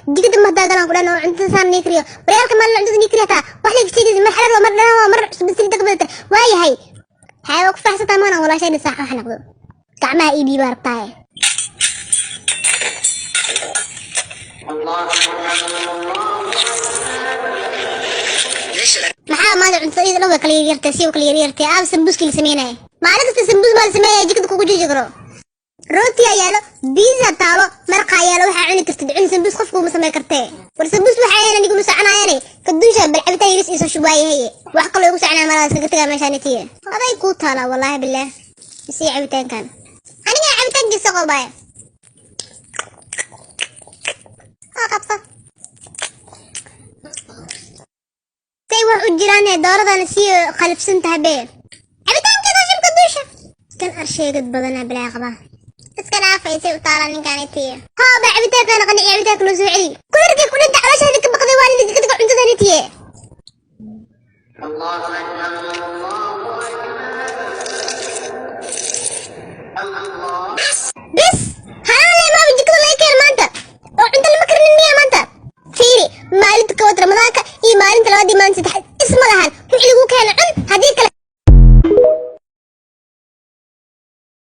جيت ما داغنا قلنا انت سان نيكريو بريالك ما عندك نيكريو تا واخلي كتير ما حلو مر بس تقبلت واي هاي وقف حسيت ما انا ولا شيء صح احنا نقول كعما ايدي بارتاي maxaa maanta cuntada laba kala yaryartay si kala yaryartay aab sambuuski la sameeyay maalinta sambuus baa la sameeyay jikada kugu jijigro rooti ayaa lo pizza taalo marqa ayaa lo waxa cuni kartid cun sambuus qofku ma sameey kartee war sambuus waxa ay anigu ma soconaayeen ka duusha bal cabitaan yariis isoo shubaayay wax kale ugu soconaa malaha saga tagaa meeshaan tiye aday ku taala wallahi billah si cabitaankan aniga cabitaankiisa qobay qabta wax u jiraan dooradana si qalbsan tahay cabitaankeeda shirka duusha kan arsheegad badana bilaa qaba iska dhaafaysa u taala ninkan tiye ha ba cabitaanka qani cabitaanka loo soo celi kularkii ku dhinta caloosha ka baqday waa in degdeg cuntada tiye Allahu akbar Allahu akbar bis